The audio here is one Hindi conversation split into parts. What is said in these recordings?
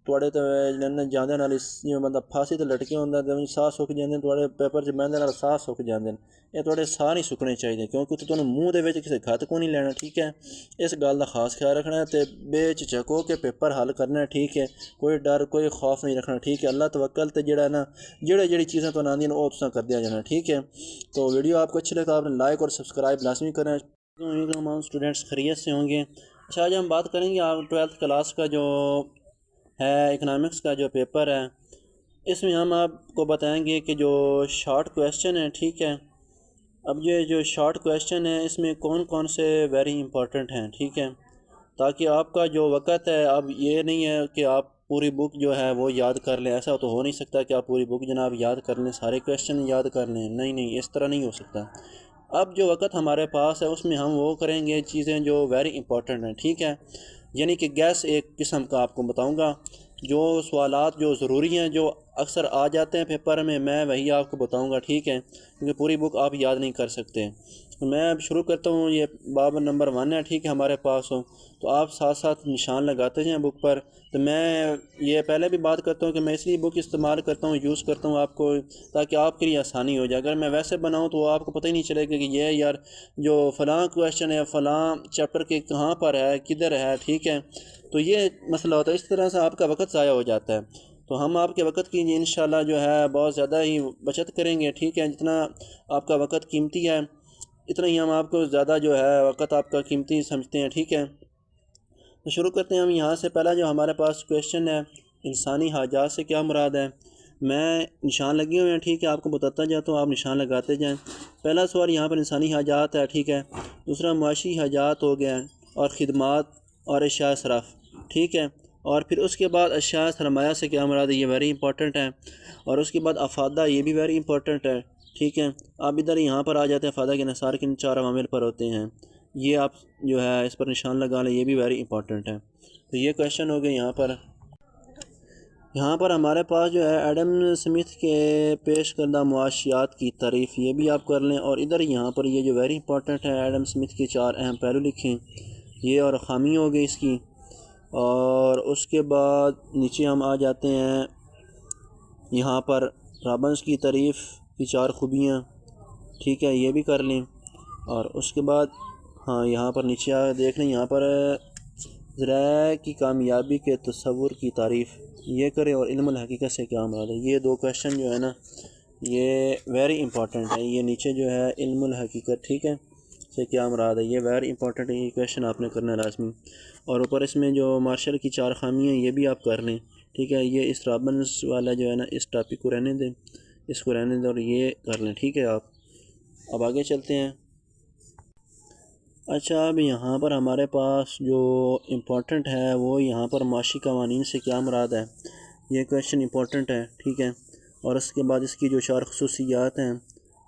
थोड़े तो जांदे नाल जिवें बंदा फांसी ते लटके होंदा ते साह सुक जांदे थोड़े पेपर च बहंदे नाल साह सुक जांदे ये थोड़े साह नहीं सुकने चाहिए क्योंकि उत्थे तुहानूं मूँह दे विच किसे खत को नहीं लैना ठीक है। इस गल दा खास ख्याल रखना है ते बेझिझक हो के पेपर हल करना है ठीक है। कोई डर कोई खौफ नहीं रखना ठीक है। अल्लाह तवक्कल ते जेड़ा ना जेड़ी चीज़ां तुहानूं आंदियां ओह तुसां करदे जाना ठीक है। तो वीडियो आपको अच्छी लगा आपने लाइक और सब्सक्राइब लाजमी करें। तमाम स्टूडेंट्स खैरियत से होंगे। अच्छा आज हम बात करेंगे आप 12th क्लास का जो है इकनॉमिक्स का जो पेपर है इसमें हम आपको बताएंगे कि जो शॉर्ट क्वेश्चन है ठीक है। अब ये जो शॉर्ट क्वेश्चन है इसमें कौन कौन से वेरी इंपॉर्टेंट हैं ठीक है, ताकि आपका जो वक़्त है अब ये नहीं है कि आप पूरी बुक जो है वो याद कर लें। ऐसा तो हो नहीं सकता कि आप पूरी बुक जनाब याद कर लें सारे क्वेश्चन याद कर लें, नहीं नहीं इस तरह नहीं हो सकता। अब जो वक़्त हमारे पास है उसमें हम वो करेंगे चीज़ें जो वेरी इंपॉर्टेंट हैं ठीक है। यानी कि गैस एक किस्म का आपको बताऊंगा जो सवालात जो ज़रूरी हैं जो अक्सर आ जाते हैं पेपर में मैं वही आपको बताऊंगा ठीक है, क्योंकि पूरी बुक आप याद नहीं कर सकते। तो मैं अब शुरू करता हूँ। ये बाब नंबर 1 है ठीक है हमारे पास हो तो आप साथ साथ निशान लगाते जाएँ बुक पर। तो मैं ये पहले भी बात करता हूँ कि मैं इसलिए बुक इस्तेमाल करता हूँ यूज़ करता हूँ आपको ताकि आपके लिए आसानी हो जाए। अगर मैं वैसे बनाऊँ तो आपको पता ही नहीं चलेगा कि ये यार जो फ़लाँ क्वेश्चन है फ़लाँ चैप्टर के कहाँ पर है किधर है ठीक है। तो ये मसला होता है, इस तरह से आपका वक़्त ज़ाया हो जाता है। तो हम आपके वक़्त की इंशाल्लाह जो है बहुत ज़्यादा ही बचत करेंगे ठीक है। जितना आपका वक़्त कीमती है इतना ही हम आपको ज़्यादा जो है वक़्त आपका कीमती समझते हैं ठीक है। तो शुरू करते हैं हम यहाँ से। पहला जो हमारे पास क्वेश्चन है इंसानी हाजात से क्या मुराद है। मैं निशान लगे हुए हैं ठीक है आपको बताता जाता हूँ आप निशान लगाते जाएँ। पहला सवाल यहाँ पर इंसानी हाजात है ठीक है। दूसरा मुआशी हाजात हो गया और ख़िदमात और अशिया सराफ़ ठीक है। और फिर उसके बाद अशिया सरमाया से क्या मुराद है ये वेरी इंपॉर्टेंट है। और उसके बाद अफादा ये भी वेरी इंपॉर्टेंट है ठीक है। आप इधर यहाँ पर आ जाते हैं फ़ायदा के नसार किन 4 अवामिल पर होते हैं, ये आप जो है इस पर निशान लगा लें, ये भी वेरी इंपॉर्टेंट है। तो ये क्वेश्चन हो गए यहाँ पर। यहाँ पर हमारे पास जो है एडम स्मिथ के पेश करदा मुआशियात की तारीफ़ ये भी आप कर लें। और इधर यहाँ पर ये जो वेरी इंपॉर्टेंट है एडम स्मिथ के 4 अहम पहलू लिखें, ये और ख़ामी हो गई इसकी। और उसके बाद नीचे हम आ जाते हैं यहाँ पर रॉबिन्स की तारीफ़ की 4 खूबियाँ ठीक है ये भी कर लें। और उसके बाद हाँ यहाँ पर नीचे आ देख लें यहाँ पर ज़राए की कामयाबी के तसव्वुर की तारीफ़ ये करें। और इल्मुल हकीकत से क्या मुराद है, ये 2 क्वेश्चन जो है ना ये वेरी इंपॉर्टेंट है। ये नीचे जो है इल्मुल हकीकत ठीक है से क्या मुराद है ये वेरी इंपॉर्टेंट है, ये क्वेश्चन आपने करना लाजमी। और ऊपर इसमें जो मार्शल की 4 खामियाँ ये भी आप कर लें ठीक है। ये इस रॉबिन्स वाला जो है ना इस टॉपिक को रहने दें, इसको रहने दें और ये कर लें ठीक है आप। अब आगे चलते हैं। अच्छा अब यहाँ पर हमारे पास जो इम्पोर्टेंट है वो यहाँ पर माशी कवानीन से क्या मुराद है, ये क्वेश्चन इम्पोर्टेंट है ठीक है। और उसके बाद इसकी जो 4 खसूसियात हैं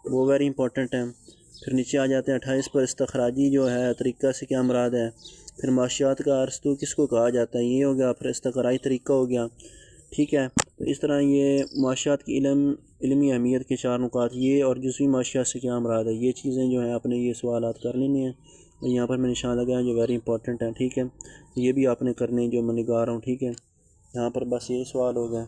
वो वेरी इंपॉर्टेंट हैं। फिर नीचे आ जाते हैं 28 पर इस्तखराजी जो है तरीक़ा से क्या मुराद है। फिर माशियात का अरस्तू किसको कहा जाता है ये हो गया। फिर इस्तखराई तरीक़ा हो गया ठीक है। तो इस तरह ये माशियात की इल्मी अहमियत के 4 नुकात ये और जुज़वी माशियात से क्या मुराद है ये चीज़ें जो हैं आपने ये सवालात कर लेनी हैं। और यहाँ पर मैं निशान लगाया जो वेरी इंपॉर्टेंट है ठीक है। तो ये भी आपने करने जो मैं निगाह रहा हूँ ठीक है। यहाँ पर बस यही सवाल हो गया।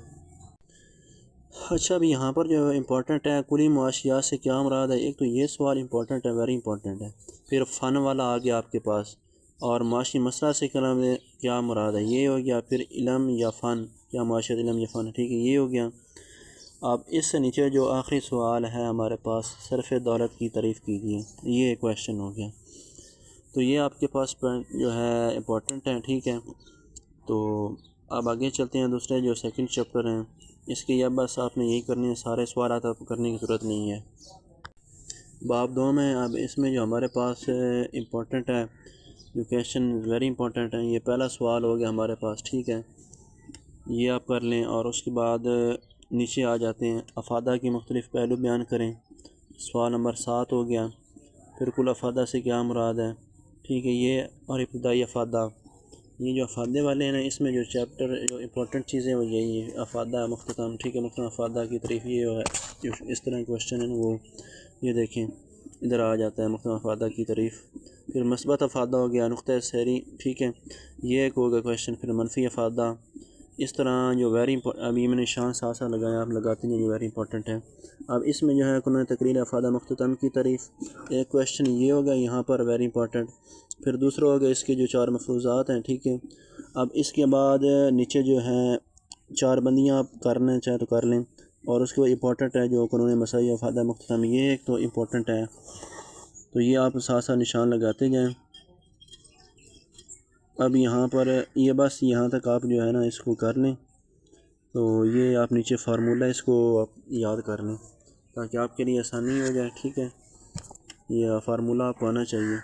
अच्छा अभी यहाँ पर जो इम्पोर्टेंट है कुली मुआशियात से क्या मुराद है, एक तो ये सवाल इम्पोर्टेंट है वेरी इंपॉर्टेंट है। फिर फ़न वाला आ गया आपके पास और माशी मसला से कलम क्या मुराद है ये हो गया। फिर इल्म या फ़न क्या माशियत इल्म या फ़न ठीक है ये हो गया। अब इससे नीचे जो आखिरी सवाल है हमारे पास सरफ़ दौलत की तारीफ़ कीजिए ये क्वेश्चन हो गया। तो ये आपके पास जो है इम्पोर्टेंट है ठीक है। तो अब आगे चलते हैं दूसरे जो सेकंड चैप्टर हैं इसके या बस आपने यही करनी है, सारे सवाल आपको करने की ज़रूरत नहीं है। बाब 2 में अब इसमें जो हमारे पास इम्पोर्टेंट है जो क्वेश्चन वेरी इंपॉर्टेंट है, ये पहला सवाल हो गया हमारे पास ठीक है ये आप कर लें। और उसके बाद नीचे आ जाते हैं अफादा की मुख्तलिफ़ पहलू बयान करें, सवाल नंबर 7 हो गया। फिर कुल अफादा से क्या मुराद है ठीक है ये। और इब्तिदाई अफादा ये जो अफादे वाले हैं ना इसमें जो चैप्टर जो इंपॉर्टेंट चीज़ें वो यही है अफादा मुख्ततम ठीक है। मुख्ततम अफादा की तारीफ़ ये है जो इस तरह क्वेश्चन है ना वो ये देखें इधर आ जाता है मुख्ततम अफादा की तारीफ़। फिर मस्बत अफादा हो गया नुक्ता सैरी ठीक है ये एक हो गया क्वेश्चन। फिर मनफी अफादा इस तरह जो वेरी अभी मैंने निशान साथ साथ लगाया, आप लगाते हैं जो वेरी इंपॉर्टेंट है। अब इसमें जो है उन्होंने तकरीर अफादा मुख्ततम की तारीफ़, एक क्वेश्चन ये हो गया यहाँ पर वेरी इंपॉर्टेंट। फिर दूसरा हो गया इसके जो 4 मफरूज़ात हैं, ठीक है। अब इसके बाद नीचे जो है 4 बंदियाँ आप करना चाहें तो कर लें, और उसके बाद इंपॉर्टेंट है जो कानून मसाई अफादा मुख्ततम, ये एक तो इम्पोर्टेंट है, तो ये आप साथ साथ निशान लगाते जाएँ। अब यहाँ पर ये बस यहाँ तक आप जो है ना इसको कर लें, तो ये आप नीचे फार्मूला इसको आप याद कर लें ताकि आपके लिए आसानी हो जाए, ठीक है। ये फार्मूला आपको आना चाहिए।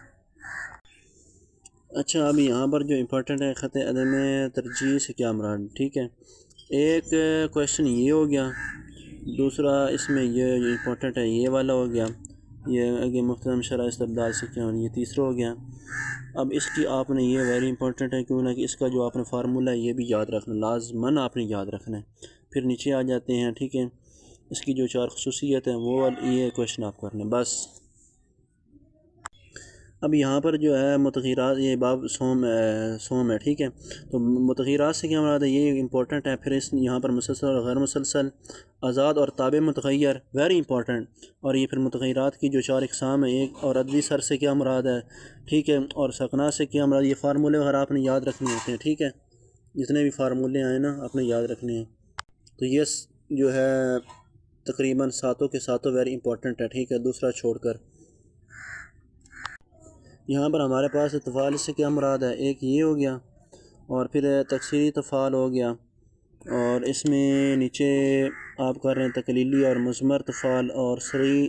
अच्छा, अब यहाँ पर जो इम्पोर्टेंट है ख़त अदम तरजीह से क्या मुराद, ठीक है। एक क्वेश्चन ये हो गया, दूसरा इसमें ये जो इम्पोर्टेंट है ये वाला हो गया, ये आगे मुख्तलिफ शरह इस्तबदाल से क्या, ये तीसरा हो गया। अब इसकी आपने ये वेरी इंपॉर्टेंट है क्यों ना कि इसका जो आपने फार्मूला है ये भी याद रखना, लाजमन आपने याद रखना है। फिर नीचे आ जाते हैं, ठीक है। इसकी जो 4 खुसूसियत हैं वो ये क्वेश्चन आप करने बस। अब यहाँ पर जो है मुतग़िरात, ये बाब सोम है, ठीक है। तो मुतग़िरात से क्या मुराद है, ये इंपॉर्टेंट है। फिर इस यहाँ पर मुसलसल और गैर मुसलसल, आज़ाद और ताबे मुतग़य्यर, वेरी इंपॉर्टेंट। और ये फिर मुतग़िरात की जो 4 इक़साम है, एक और अददी सर से क्या मुराद है, ठीक है, और सकना से क्या मुराद, ये फार्मूले वगैरह आपने याद रखने होते हैं, ठीक है। जितने भी फार्मूले आए ना आपने याद रखने हैं। तो ये जो है तकरीबन सातों के सातों वेरी इंपॉर्टेंट है, ठीक है, दूसरा छोड़कर। यहाँ पर हमारे पास तफ़ाल से क्या मुराद है, एक ये हो गया, और फिर तकसीरी तफ़ाल हो गया, और इसमें नीचे आप कर रहे हैं तकलीली और मुज़मर तफ़ाल और सरी,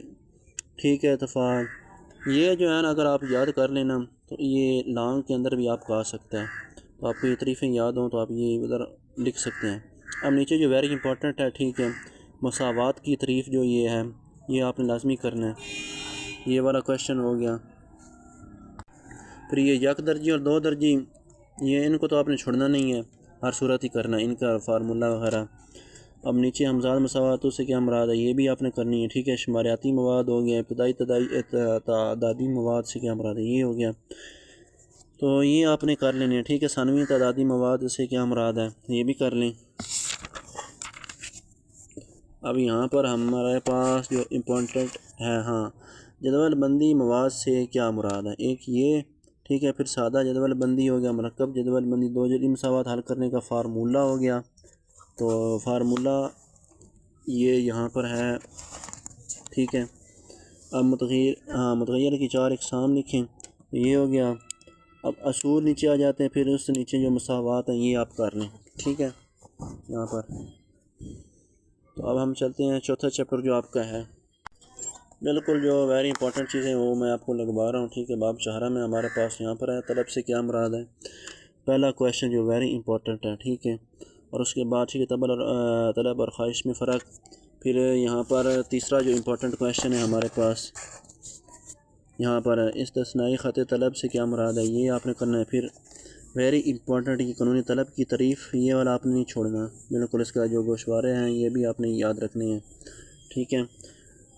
ठीक है, तफ़ाल। ये जो है ना अगर आप याद कर लेना तो ये लॉन्ग के अंदर भी आपका आ सकता है, तो आपको ये तरीफ़ें याद हों तो आप ये उधर लिख सकते हैं। अब नीचे जो वेरी इंपॉर्टेंट है, ठीक है, मसावात की तारीफ़ जो ये है ये आपने लाजमी करना है, ये वाला क्वेश्चन हो गया। फिर ये यक दर्जी और 2 दर्जी, ये इनको तो आपने छोड़ना नहीं है, हर सूरत ही करना है इनका फार्मूला वगैरह। अब नीचे हमजाद मसावातों से क्या मुराद है ये भी आपने करनी है, ठीक है। शुमारियाती मवाद हो गया, इब्तदाई तादादी मवाद से क्या मुराद है ये हो गया, तो ये आपने कर लेने हैं, ठीक है। सानवी तादादी मवाद से क्या मुराद है ये भी कर लें। अब यहाँ पर हमारे पास जो इम्पोर्टेंट है, हाँ, जदवल बंदी मवाद से क्या मुराद है, एक ये, ठीक है। फिर सादा जदवल बंदी हो गया, मरकब जदवल बंदी, 2 जदी मसावात हल करने का फार्मूला हो गया। तो फार्मूला ये यहाँ पर है, ठीक है। अब मुतग़य्यर की 4 इक़साम लिखें, तो ये हो गया। अब असूल नीचे आ जाते हैं, फिर उससे नीचे जो मसावात हैं ये आप कर लें, ठीक है, यहाँ पर। तो अब हम चलते हैं चौथा चैप्टर जो आपका है, बिल्कुल जो वेरी इंपॉर्टेंट चीज़ें वो मैं आपको लगवा रहा हूँ, ठीक है। बाब चाहरा में हमारे पास यहाँ पर है तलब से क्या मुराद है, पहला क्वेश्चन जो वेरी इंपॉर्टेंट है, ठीक है। और उसके बाद ठीक है तलब और ख्वाहिश में फ़र्क। फिर यहाँ पर तीसरा जो इम्पोर्टेंट क्वेश्चन है हमारे पास, यहाँ पर इस्तिस्नाई ख़त तलब से क्या मुराद है ये आपने करना है। फिर वेरी इंपॉर्टेंट ये कानूनी तलब की तारीफ़, ये वाला आपने नहीं छोड़ना, बिल्कुल। इसका जो गोशवारे हैं ये भी आपने याद रखने हैं, ठीक है।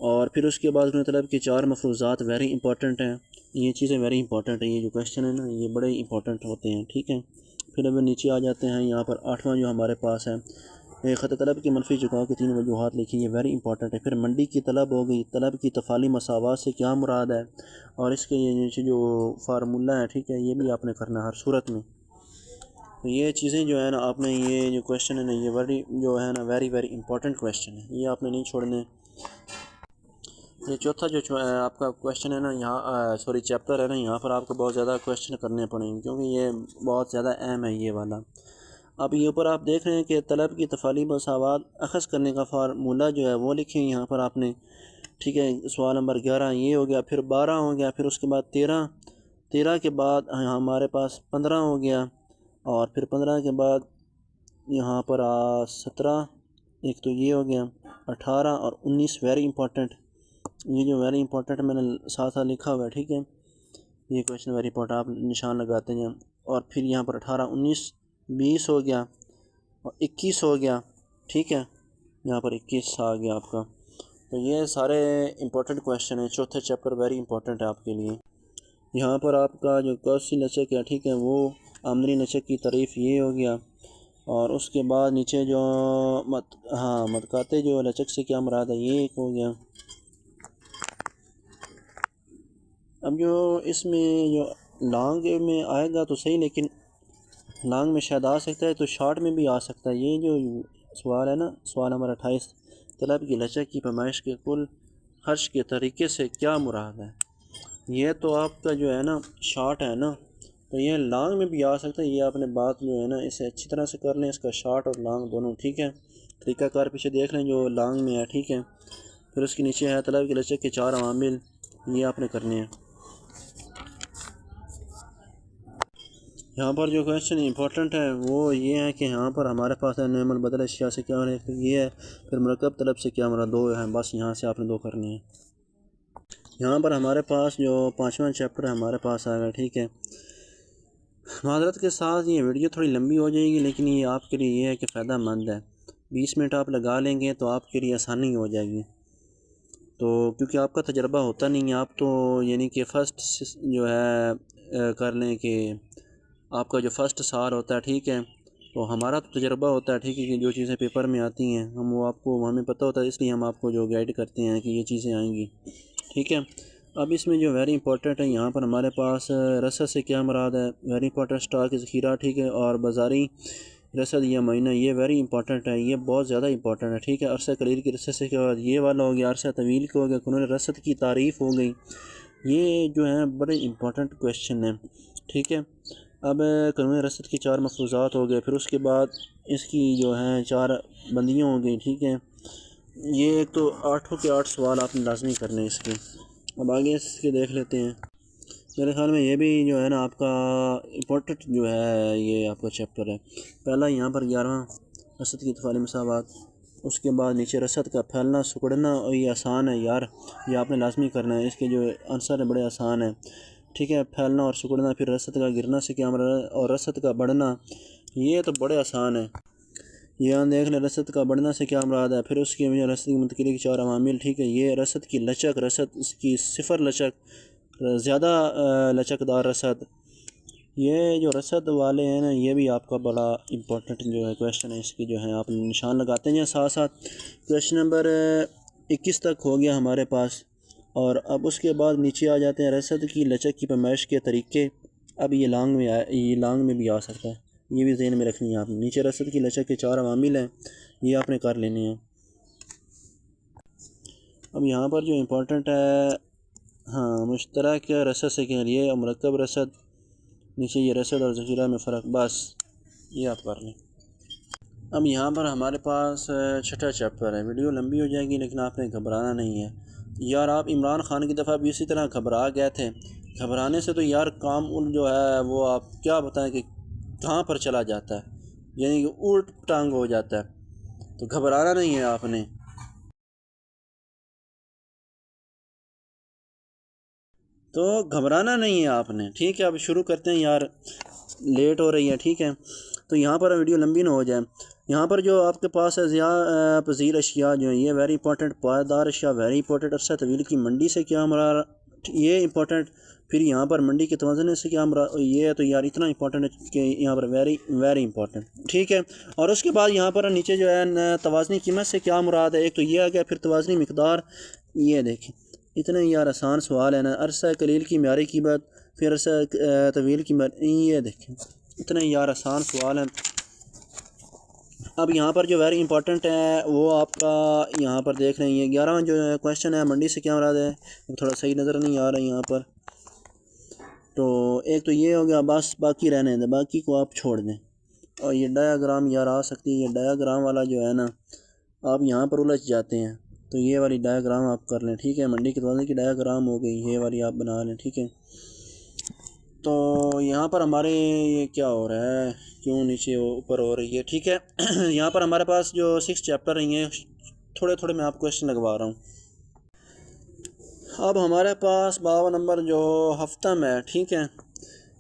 और फिर उसके बाद कानूनी तलब की 4 मफरूज़ात वेरी इंपॉर्टेंट हैं, ये चीज़ें वेरी इंपॉर्टेंट हैं, ये जो क्वेश्चन है ना ये बड़े इंपॉर्टेंट होते हैं, ठीक है। फिर अब नीचे आ जाते हैं, यहाँ पर 8वां जो हमारे पास है, ख़त तलब की मनफी झुकाव की 3 वजूहात लिखी, ये वेरी इंपॉर्टेंट है। फिर मंडी की तलब हो गई, तलब की तफ़ाली मसावात से क्या मुराद है, और इसके ये नीचे जो फार्मूला है, ठीक है, ये भी आपने करना है हर सूरत में। तो ये चीज़ें जो है ना आपने, ये जो क्वेश्चन है ना ये वेरी जो है ना वेरी वेरी इंपॉर्टेंट क्वेश्चन है, ये आपने नहीं छोड़ने। ये चौथा जो आपका क्वेश्चन है ना यहाँ सॉरी चैप्टर है ना, यहाँ पर आपको बहुत ज़्यादा क्वेश्चन करने पड़ेंगे क्योंकि ये बहुत ज़्यादा अहम है ये वाला। अब ये ऊपर आप देख रहे हैं कि तलब की तफ़ाली मसावात अख़ज़ करने का फार्मूला जो है वो लिखे यहाँ पर आपने, ठीक है। सवाल नंबर 11 ये हो गया, फिर 12 हो गया, फिर उसके बाद 13 के बाद हमारे पास 15 हो गया, और फिर 15 के बाद यहाँ पर 17, एक तो ये हो गया, 18 और 19 वेरी इंपॉर्टेंट। ये जो वेरी इंपॉर्टेंट मैंने साथ साथ लिखा हुआ है, ठीक है, ये क्वेश्चन वेरी इंपॉर्टेंट आप निशान लगाते हैं। और फिर यहाँ पर 18, 19, 20 हो गया और 21 हो गया, ठीक है, यहाँ पर 21 आ गया आपका। तो ये सारे इंपॉर्टेंट क्वेश्चन हैं, चौथे चैप्टर वेरी इंपॉर्टेंट है आपके लिए। यहाँ पर आपका जो कौसी लचक है, ठीक है, वो आमदनी लचक की तारीफ़ ये हो गया, और उसके बाद नीचे जो मतकाते जो लचक से क्या मुराद है, ये एक हो गया। अब जो इसमें जो लॉन्ग में आएगा तो सही, लेकिन लॉन्ग में शायद आ सकता है, तो शॉर्ट में भी आ सकता है। ये जो सवाल है ना, सवाल नंबर 28, तलब की लचक की पैमाइश के कुल खर्च के तरीके से क्या मुराद है। ये तो आपका जो है ना शॉर्ट है ना, तो ये लॉन्ग में भी आ सकता है। ये आपने बात जो है ना इसे अच्छी तरह से कर लें, इसका शॉर्ट और लॉन्ग दोनों, ठीक है। तरीक़ाकार पीछे देख लें जो लॉन्ग में है, ठीक है। फिर उसके नीचे है तलब की लचक के 4 अवामिल, ये आपने करने हैं। यहाँ पर जो क्वेश्चन इंपॉर्टेंट है वो ये है कि यहाँ पर हमारे पास है नॉर्मल बदल अशिया से क्या है, फिर ये है, फिर मरकब तलब से क्या मुराद, 2 हैं बस, यहाँ से आपने 2 करनी है। यहाँ पर हमारे पास जो 5वां चैप्टर हमारे पास आएगा, ठीक है। माज़रत के साथ ये वीडियो थोड़ी लंबी हो जाएगी, लेकिन ये आपके लिए ये है कि फ़ायदा मंद है। 20 मिनट आप लगा लेंगे तो आपके लिए आसानी हो जाएगी। तो क्योंकि आपका तजर्बा होता नहीं है, आप तो यानी कि फ़र्स्ट जो है कर लें कि आपका जो फ़र्स्ट साल होता है, ठीक है। तो हमारा तो तजर्बा होता है, ठीक है, कि जो चीज़ें पेपर में आती हैं हम वो आपको हमें पता होता है, इसलिए हम आपको जो गाइड करते हैं कि ये चीज़ें आएंगी, ठीक है। अब इसमें जो वेरी इंपॉर्टेंट है, यहाँ पर हमारे पास रसद से क्या मुराद है, वेरी इंपॉर्टेंट स्टॉक ज़ख़ीरा, ठीक है, और बाज़ारी रसद या महीना, ये वेरी इंपॉर्टेंट है, ये बहुत ज़्यादा इंपॉर्टेंट है, ठीक है। अरसा कलील की रसद से क्या मुराद, ये वाला हो गया। अरसा तवील का हो गया, कुनून रसद की तारीफ़ हो गई। ये जो है बड़े इंपॉर्टेंट क्वेश्चन है, ठीक है। अब कानून रसद की 4 मफरूज़ात हो गए, फिर उसके बाद इसकी जो हैं 4 बंदियाँ हो गई, ठीक है। ये एक तो 8 के 8 सवाल आपने लाजमी करने हैं इसके। अब आगे इसके देख लेते हैं। मेरे ख्याल में ये भी जो है ना आपका इम्पोर्टेंट जो है ये आपका चैप्टर है। पहला यहाँ पर 11वां रसद की तफाली मसावात, उसके बाद नीचे रसद का फैलना सुकड़ना, और ये आसान है यार, ये आपने लाजमी करना है। इसके जो आंसर है बड़े आसान है, ठीक है। फैलना और सिकुड़ना, फिर रसद का गिरना से क्या मुराद है, और रसद का बढ़ना, ये तो बड़े आसान है। यहाँ देख लें रसद का बढ़ना से क्या मुराद है, फिर उसकी रसद की मुंतकिली की 4 अवामिल, ठीक है। ये रसद की लचक, रसद इसकी सिफर लचक, ज़्यादा लचकदार रसद, ये जो रसद वाले हैं ना, ये भी आपका बड़ा इंपॉर्टेंट जो है क्वेश्चन है। इसकी जो है आप निशान लगाते हैं साथ साथ। क्वेश्चन नंबर 21 तक हो गया हमारे पास, और अब उसके बाद नीचे आ जाते हैं रसद की लचक की पैमाइश के तरीके। अब ये लॉन्ग में ये लॉन्ग में भी आ सकता है, ये भी ज़हन में रखनी है आपने। नीचे रसद की लचक के 4 अवामिल हैं, ये आपने कर लेने हैं। अब यहाँ पर जो इम्पोर्टेंट है, हाँ, मुश्तरक रसद से के लिए मरकब रसद, नीचे ये रसद और ज़ख़ीरा में फ़र्क, बस ये आप कर लें। अब यहाँ पर हमारे पास 6ठा चैप्टर है। वीडियो लंबी हो जाएगी, लेकिन आपने घबराना नहीं है यार। आप इमरान खान की दफ़ा भी इसी तरह घबरा गए थे। घबराने से तो यार काम जो है वो आप क्या बताएं कि कहाँ पर चला जाता है, यानी कि उल्ट टांग हो जाता है। तो घबराना नहीं है आपने, तो घबराना नहीं है आपने, ठीक है। अब शुरू करते हैं यार, लेट हो रही है, ठीक है। तो यहाँ पर वीडियो लंबी ना हो जाए। यहाँ पर जो आपके पास है ज़िया पज़ीर अशिया जो है ये वेरी इंपॉर्टेंट, पायदार अशिया वेरी इंपॉर्टेंट, अरसा तवील की मंडी से क्या मुराद, ये इंपॉर्टेंट। फिर यहाँ पर मंडी के तवज़ुन से क्या मुराद, ये है। तो यार इतना इंपॉर्टेंट है कि यहाँ पर वेरी वेरी इंपॉर्टेंट, ठीक है। और उसके बाद यहाँ पर नीचे जो है तवाज़नी कीमत से क्या मुराद है, एक तो ये आ गया, फिर तवाज़नी मिक़दार, ये देखें इतने यार आसान सवाल है ना। अरसा कलील की म्यारी कीमत, फिर अरसा तवील की ये देखें इतने यार आसान सवाल हैं। अब यहाँ पर जो वेरी इंपॉर्टेंट है वो आपका यहाँ पर देख रहे हैं, 11वां जो क्वेश्चन है, मंडी से क्या मुराद है, थोड़ा सही नज़र नहीं आ रहा है यहाँ पर। तो एक तो ये हो गया, बस बाकी रहने दें, बाकी को आप छोड़ दें। और ये डायाग्राम यार आ सकती है, ये डायाग्राम वाला जो है ना आप यहाँ पर उलझ जाते हैं, तो ये वाली डायाग्राम आप कर लें, ठीक है। मंडी के दरवाजे की डायाग्राम हो गई, ये वाली आप बना लें, ठीक है। तो यहाँ पर हमारे ये क्या हो रहा है, क्यों नीचे ऊपर हो रही है, ठीक है। यहाँ पर हमारे पास जो 6 चैप्टर रही हैं, थोड़े थोड़े मैं आपको क्वेश्चन लगवा रहा हूँ। अब हमारे पास 52 नंबर जो हफ्ता में है, ठीक है।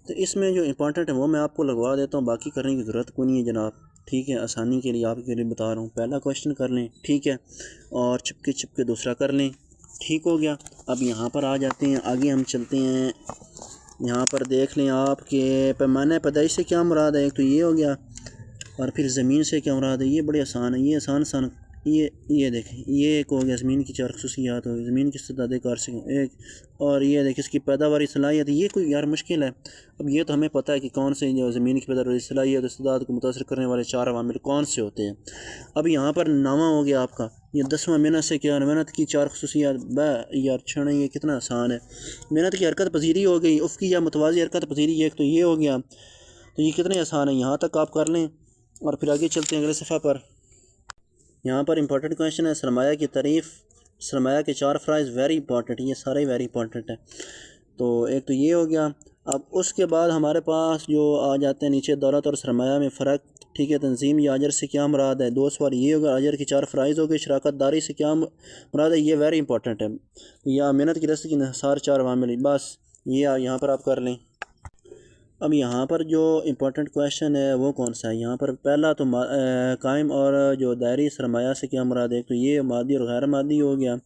तो इसमें जो इम्पोर्टेंट है वो मैं आपको लगवा देता हूँ, बाकी करने की ज़रूरत कोई नहीं है जनाब, ठीक है। आसानी के लिए आपके लिए बता रहा हूँ। पहला क्वेश्चन कर लें, ठीक है, और चुपके चुपके दूसरा कर लें, ठीक हो गया। अब यहाँ पर आ जाते हैं, आगे हम चलते हैं। यहाँ पर देख लें आप कि पैमाने पैदाइश से क्या मुराद है, एक तो ये हो गया, और फिर ज़मीन से क्या मुराद है, ये बड़े आसान है, ये आसान आसान ये देखें, ये एक हो गया ज़मीन की 4 खसूसियात हो गई, ज़मीन की इस्तेदाद कार से एक, और ये देखें इसकी पैदावारी सलाहियत, ये कोई यार मुश्किल है। अब ये तो हमें पता है कि कौन से जो ज़मीन की पैदावारी सलाहियत इस्तेदाद को मुतासर करने वाले 4 अवामिल कौन से होते हैं। अब यहाँ पर 9वां हो गया आपका, ये 10वां मेहनत से क्या, मेहनत की 4 खसूसियात यार छण, ये कितना आसान है। मेहनत की हरकत पजीरी हो गई, उफ़की या मुतवाज़ी हरकत पजीरी, एक तो ये हो गया, तो ये कितने आसान है, यहाँ तक आप कर लें। और फिर आगे चलते हैं अगले सफ़ा पर। यहाँ पर इंपॉर्टेंट क्वेश्चन है सरमाया की तारीफ़, सरमाया के 4 फ़राइज़ वेरी इंपॉर्टेंट, ये सारे वेरी इंपॉर्टेंट है। तो एक तो ये हो गया। अब उसके बाद हमारे पास जो आ जाते हैं नीचे, दौलत और सरमाया में फ़र्क, ठीक है। तंजीम या अजर से क्या मुराद है, 2 सवाल ये होगा। अजर की 4 फ़राइज़ हो गए। शराकत दारी से क्या मुराद है, ये वेरी इंपॉर्टेंट है। या मेहनत की रस्ती की निसार 4 अवामिल, बस ये यहाँ पर आप कर लें। अब यहाँ पर जो इम्पोर्टेंट क्वेश्चन है वो कौन सा है, यहाँ पर पहला तो कायम और जो दायरी सरमाया से क्या मुराद है, तो ये मादी और गैर मादी हो गया।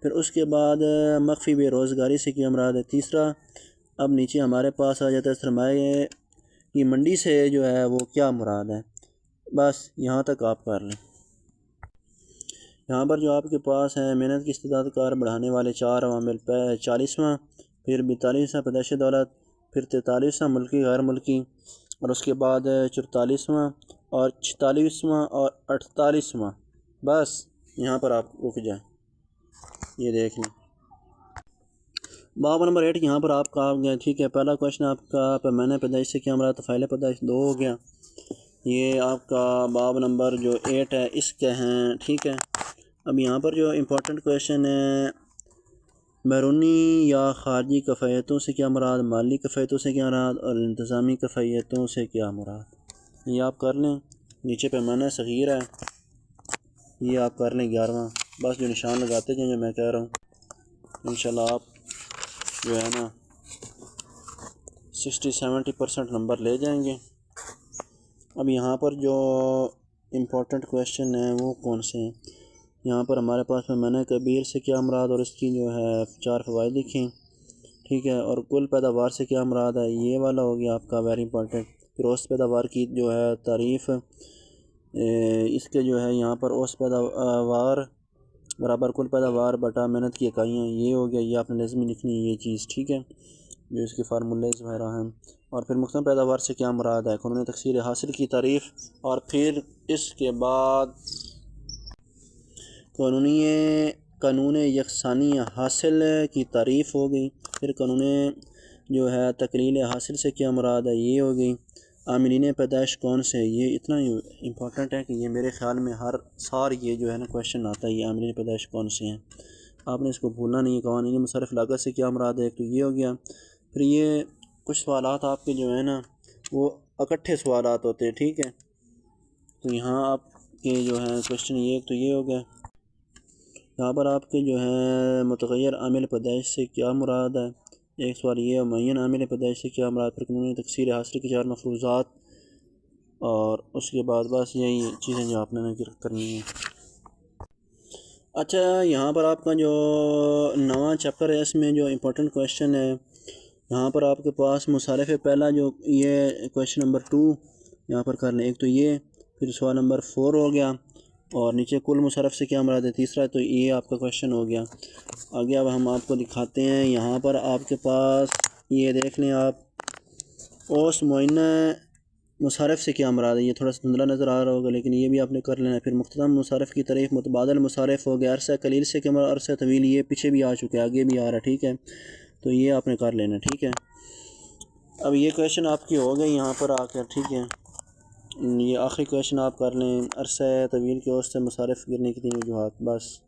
फिर उसके बाद मख्फी बेरोज़गारी से क्या मुराद है, तीसरा। अब नीचे हमारे पास आ जाता है सरमाया की मंडी से जो है वो क्या मुराद है, बस यहाँ तक आप कर लें। यहाँ पर जो आपके पास है मेहनत की इस्तेदाद कार बढ़ाने वाले 4 अवामिल, 40वां, फिर 42वां पैदाइश दौलत, फिर 43वां मुल्की गैर मुल्की, और उसके बाद 44वां और 46वां और 48वां। बस यहाँ पर आप रुक जाएं, ये देख लें। बाब नंबर 8 यहाँ पर आपका आ गया, ठीक है। पहला क्वेश्चन आपका पैमाना पैदाइश से क्या हमारा, तो फ़ाइल पैदाइश 2 हो गया। ये आपका बाब नंबर जो 8 है इसके हैं, ठीक है। अब यहाँ पर जो इम्पोर्टेंट क्वेश्चन है, बैरूनी या ख़ारजी कफ़ायतों से क्या मुराद, माली कफ़ायतों से क्या मुराद, और इंतज़ामी कफ़ायतों से क्या मुराद, ये आप कर लें। नीचे पैमाना सग़ीर है, ये आप कर लें 11वां। बस जो निशान लगाते जाएं जो मैं कह रहा हूँ, इंशाल्लाह आप जो है ना 60-70% नंबर ले जाएंगे। अब यहाँ पर जो इम्पोर्टेंट क्वेश्चन है वो कौन से हैं, यहाँ पर हमारे पास पैमाना कबीर से क्या मुराद और इसकी जो है 4 फ़वाइद लिखें, ठीक है। और कुल पैदावार से क्या मुराद है, ये वाला हो गया आपका वेरी इंपॉर्टेंट। फिर औसत पैदावार की जो है तारीफ़, इसके जो है यहाँ पर औसत पैदावार बराबर कुल पैदावार बटा मेहनत की इकाइयाँ, ये हो गया। ये आपने लाज़मी लिखनी है ये चीज़, ठीक है, जो इसके फार्मूलेज़ वगैरह हैं। और फिर मुख्तलिफ़ पैदावार से क्या मुराद है, क़ानून तकसीर हासिल की तारीफ़, और फिर इसके बाद कानून यकसानी हासिल की तारीफ़ हो गई। फिर कानून जो है तकलील हासिल से क्या मुराद है, ये हो गई। आमिलीन पैदाइश कौन से, ये इतना इम्पोर्टेंट है कि ये मेरे ख़्याल में हर साल ये जो है ना क्वेश्चन आता है, ये आमिलीन पैदाइश कौन से हैं, आपने इसको भूलना नहीं है। कवानीन मुसरफ़ लागत से क्या मुराद है, एक तो ये हो गया। फिर ये कुछ सवालात आपके जो है ना वो इकट्ठे सवालात होते हैं, ठीक है। तो यहाँ आपके जो है क्वेश्चन ये एक तो ये हो गया। यहाँ पर आपके जो है मुतग़य्यर आमिल पैदाइश से क्या मुराद है, एक सवाल ये, मुअय्यन आमिल पैदाइश से क्या मुराद, फिर कानून तकसीर हासिल की 4 मफरूज़ात, और उसके बाद बस यही चीज़ें जो आपने जिक्र करनी है। अच्छा, यहाँ पर आपका जो 9वां चैप्टर है इसमें जो इम्पोर्टेंट क्वेश्चन है, यहाँ पर आपके पास मुसारफ़ पहला जो ये क्वेश्चन नंबर 2 यहाँ पर कर लें, एक तो ये। फिर सवाल नंबर 4 हो गया, और नीचे कुल मुशर्रफ से क्या मुराद है, तीसरा। तो ये आपका क्वेश्चन हो गया। आगे अब हम आपको दिखाते हैं, यहाँ पर आपके पास ये देख लें आप, औस मुअय्यना मुशर्रफ से क्या मुराद है, ये थोड़ा सा धुंधला नज़र आ रहा होगा लेकिन ये भी आपने कर लेना है। फिर मुख्तदम मुशर्रफ की तारीफ़, मुतबादल मुशर्रफ हो गया। अरसा कलील से क्या मुराद, अरसा तवील, ये पीछे भी आ चुके हैं, आगे भी आ रहा है, ठीक है। तो ये आपने कर लेना, ठीक है। अब ये क्वेश्चन आपकी हो गए यहाँ पर आकर, ठीक है। ये आखिरी क्वेश्चन आप कर लें, अरसा तवील की औसत से मुशर्रफ गिरने की 3 वजूहात, बस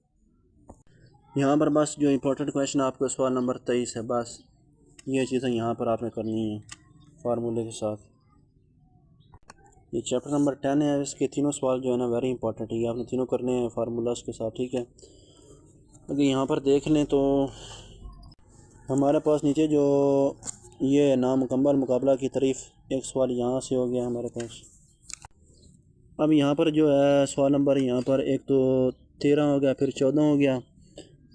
यहाँ पर बस जो इम्पोर्टेंट क्वेश्चन आपका सवाल नंबर 23 है, बस ये चीज़ें यहाँ पर आपने करनी है फार्मूले के साथ। ये चैप्टर नंबर 10 है, इसके तीनों सवाल जो है ना वेरी इंपॉर्टेंट है, ये आपने तीनों करने हैं फार्मूलास के साथ, ठीक है। अगर यहाँ पर देख लें तो हमारे पास नीचे जो ये नामुकम्मल मुकाबला की तारीफ़, एक सवाल यहाँ से हो गया हमारे पास। अब यहाँ पर जो है सवाल नंबर यहाँ पर एक तो 13 हो गया, फिर 14 हो गया,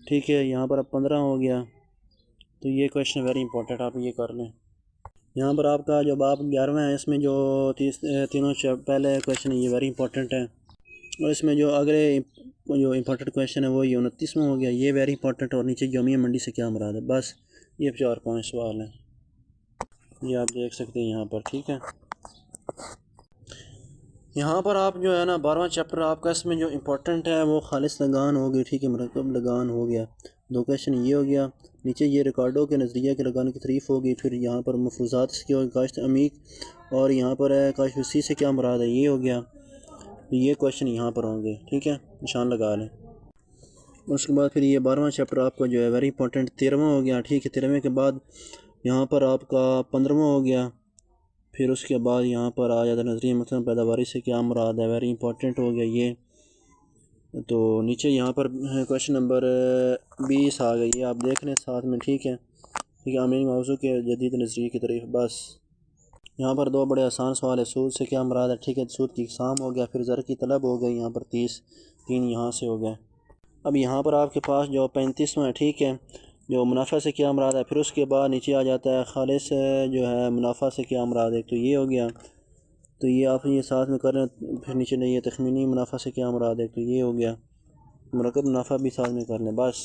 ठीक है। यहाँ पर अब 15 हो गया। तो ये क्वेश्चन वेरी इंपॉर्टेंट, आप ये कर लें। यहाँ पर आपका जो बाब 11वां है, इसमें जो तीनों पहले क्वेश्चन है ये वेरी इंपॉर्टेंट है, और इसमें जो अगले जो इंपॉर्टेंट क्वेश्चन है वो ये 29वां हो गया, ये वेरी इंपॉर्टेंट। और नीचे जामिया मंडी से क्या मुराद है, बस ये 4-5 सवाल हैं, ये आप देख सकते हैं यहाँ पर। ठीक है, यहाँ पर आप जो है ना 12वां चैप्टर आपका, इसमें जो इम्पोर्टेंट है वो खालिस लगान हो गई। ठीक है, मरकब लगान हो गया, 2 क्वेश्चन ये हो गया। नीचे ये रिकॉर्डों के नज़रिया के लगान की तारीफ़ होगी। फिर यहाँ पर मफरूज़ात की और काश्त अमीक, और यहाँ पर है काश्त वसी से क्या मुराद है, ये हो गया। ये क्वेश्चन यहाँ पर होंगे। ठीक है, निशान लगा लें। उसके बाद फिर ये 12वां चैप्टर आपका जो है वेरी इंपॉर्टेंट 13वां हो गया। ठीक है, 13वें के बाद यहाँ पर आपका 15वां हो गया। फिर उसके बाद यहाँ पर आ जाता है नजरिया मतलब पैदावारी से क्या मुराद है, वेरी इंपॉर्टेंट हो गया ये। तो नीचे यहाँ पर क्वेश्चन नंबर 20 आ गई, ये आप देख लें साथ में। ठीक है, आमीन मौजू के जदीद नजरिए की तरफ। बस यहाँ पर 2 बड़े आसान सवाल है, सूद से क्या मुराद है। ठीक है, सूद की इकसाम हो गया। फिर ज़र की तलब हो गई, यहाँ पर 3 यहाँ से हो गए। अब यहाँ पर आपके पास जो 35वां है, ठीक है, जो मुनाफा से क्या मुराद है। फिर उसके बाद नीचे आ जाता है खालिस जो है मुनाफा से क्या मुराद है, तो ये हो गया। तो ये आप ये साथ में कर रहे हैं। फिर नीचे नहीं है तखमीनी मुनाफा से क्या मुराद है, तो ये हो गया। मुरकब मुनाफा भी साथ में कर लें। बस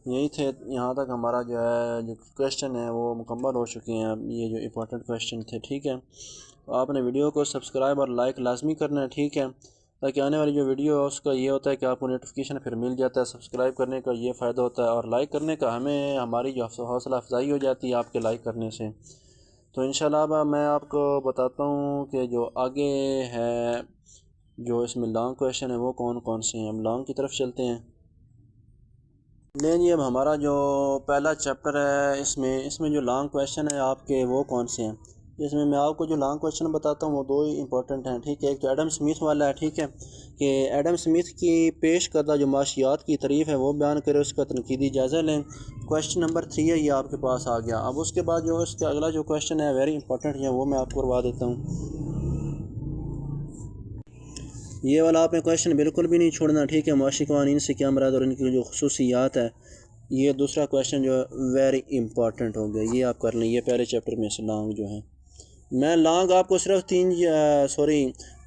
यही थे, यहाँ तक हमारा जो है जो क्वेश्चन है वो मुकम्मल हो चुके हैं। ये जो इम्पोर्टेंट क्वेश्चन थे। ठीक है, तो आपने वीडियो को सब्सक्राइब और लाइक लाजमी करना है। ठीक है, ताकि आने वाली जो वीडियो है उसका ये होता है कि आपको नोटिफिकेशन फिर मिल जाता है। सब्सक्राइब करने का ये फ़ायदा होता है, और लाइक करने का हमें हमारी जो हौसला अफजाई हो जाती है आपके लाइक करने से। तो इंशाल्लाह अब मैं आपको बताता हूँ कि जो आगे है जो इसमें लॉन्ग क्वेश्चन है वो कौन कौन से हैं। हम लॉन्ग की तरफ चलते हैं। नहीं जी, अब हमारा जो पहला चैप्टर है इसमें जो लॉन्ग क्वेश्चन है आपके वो कौन से हैं। इसमें मैं आपको जो लॉन्ग क्वेश्चन बताता हूँ वो 2 ही इंपॉर्टेंट हैं। ठीक है, एक तो एडम स्मिथ वाला है। ठीक है, कि एडम स्मिथ की पेश करदा जो माशियात की तारीफ़ है वो बयान करें, उसका तनकीदी जायज़ा लें। क्वेश्चन नंबर 3 है, ये आपके पास आ गया। अब उसके बाद जो इसका अगला जो क्वेश्चन है वेरी इंपॉर्टेंट है, वो मैं आपको करवा देता हूँ। ये वाला आपने क्वेश्चन बिल्कुल भी नहीं छोड़ना। ठीक है, मुआशी क़वानीन से क्या मुराद और इनकी जो खुसूसियात है, ये दूसरा क्वेश्चन जो है वेरी इंपॉर्टेंट हो गया, ये आप कर लें। ये पहले चैप्टर में से लॉन्ग जो है, मैं लॉन्ग आपको सिर्फ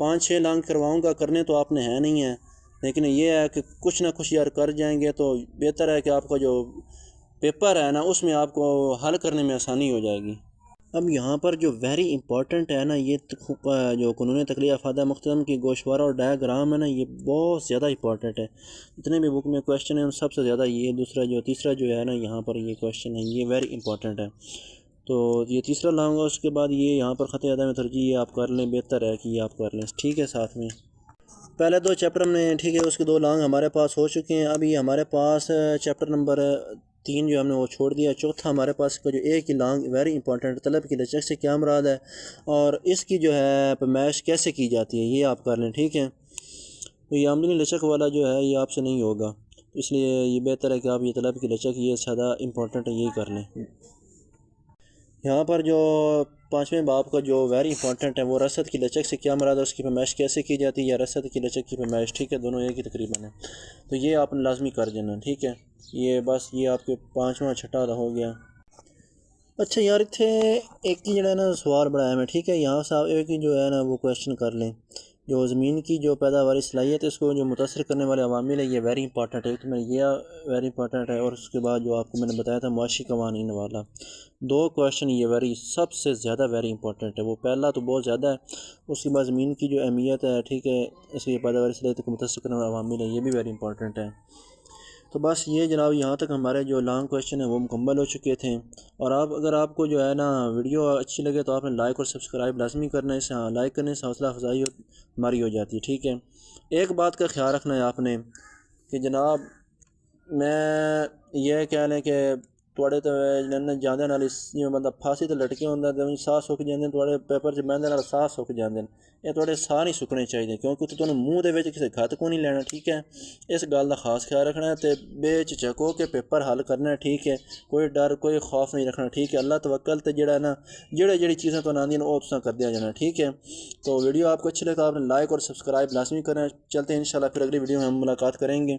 5-6 लॉन्ग करवाऊँगा, करने तो आपने है नहीं है, लेकिन ये है कि कुछ ना कुछ यार कर जाएंगे तो बेहतर है कि आपका जो पेपर है ना उसमें आपको हल करने में आसानी हो जाएगी। अब यहाँ पर जो वेरी इंपॉर्टेंट है ना, ये जो कानून तकलीफ़ अफ़ादा मुख्तम की गोशवारा और डायग्राम है ना, ये बहुत ज़्यादा इंपॉर्टेंट है। जितने भी बुक में क्वेश्चन है उन सबसे ज़्यादा ये तीसरा जो है ना यहाँ पर ये क्वेश्चन है, ये वेरी इंपॉर्टेंट है। तो ये तीसरा लाऊंगा, उसके बाद ये यहाँ पर ख़त अदा में तरजीह ये आप कर लें, बेहतर है कि ये आप कर लें। ठीक है, साथ में पहले 2 चैप्टर हमने, ठीक है, उसके 2 लॉन्ग हमारे पास हो चुके हैं। अभी हमारे पास चैप्टर नंबर 3 जो हमने वो छोड़ दिया। चौथा हमारे पास का जो एक ही लॉन्ग वेरी इंपॉर्टेंट, तलब की लचक से क्या मुराद है और इसकी जो है पैमाइश कैसे की जाती है, ये आप कर लें। ठीक है, तो ये आमदनी लचक वाला जो है ये आपसे नहीं होगा, इसलिए ये बेहतर है कि आप ये तलब की लचक ये ज़्यादा इंपॉर्टेंट है, यही कर लें। यहाँ पर जो 5वें बाब का जो वेरी इंपॉर्टेंट है वो रसद की लचक से क्या मुराद है, उसकी पैमाइश कैसे की जाती है, या रसद की लचक की पैमाइश। ठीक है, दोनों एक ही तकरीबन है, तो ये आपने लाजमी कर देना। ठीक है, ये बस ये आपके 5वां छठा हो गया। अच्छा यार, इतने एक ही जड़ा ना सवाल बड़ा है मैं। ठीक है, यहाँ से आप एक ही जो है ना वो क्वेश्चन कर लें, जो ज़मीन की जो पैदावारी सलाहियत है इसको जो मुतासर करने वाले अवामिल है, ये वेरी इंपॉर्टेंट है। एक तो मैं ये वेरी इंपॉर्टेंट है, और उसके बाद जो आपको मैंने बताया था मुआशी क़वानीन वाला, 2 क्वेश्चन ये वेरी सबसे ज़्यादा वेरी इंपॉर्टेंट है। वो पहला तो बहुत ज़्यादा है, उसके बाद ज़मीन की जो अहमियत है, ठीक है, इसकी पैदावारी सलाहियत को मुतासर करने वाले अवामिल है, ये भी वेरी इंपॉर्टेंट है। तो बस ये जनाब यहाँ तक हमारे जो लॉन्ग क्वेश्चन है वो मुकम्मल हो चुके थे। और आप अगर आपको जो है ना वीडियो अच्छी लगे तो आपने लाइक और सब्सक्राइब लाजमी करना है। हाँ, लाइक करने से हौसला अफजाई हमारी हो जाती है। ठीक है, एक बात का ख्याल रखना है आपने कि जनाब मैं ये कह लें कि थोड़े तो जांदे नाल मतलब फांसी तो लटके होंगे तो साह सुक जाते, थोड़े पेपर च बहने नाल साह सुक जाते हैं, ये थोड़े साह नहीं सुकने चाहिए, क्योंकि तुहानू मूँह दे विच किसी खत को नहीं लेना। ठीक है, इस गल का खास ख्याल रखना है, तो बेझिझक हो के पेपर हल करना है। ठीक है, कोई डर कोई खौफ नहीं रखना। ठीक है, अल्लाह तवक्कल ते जेड़ा ना जेड़ी चीज़ें तो आंदियां वो तुसां करदे जाना। ठीक है, तो वीडियो आपको अच्छी लगे तो आपने लाइक और सब्सक्राइब लाजमी करना है। चलते हैं इंशाल्लाह फिर अगली वीडियो में हम मुलाकात करेंगे।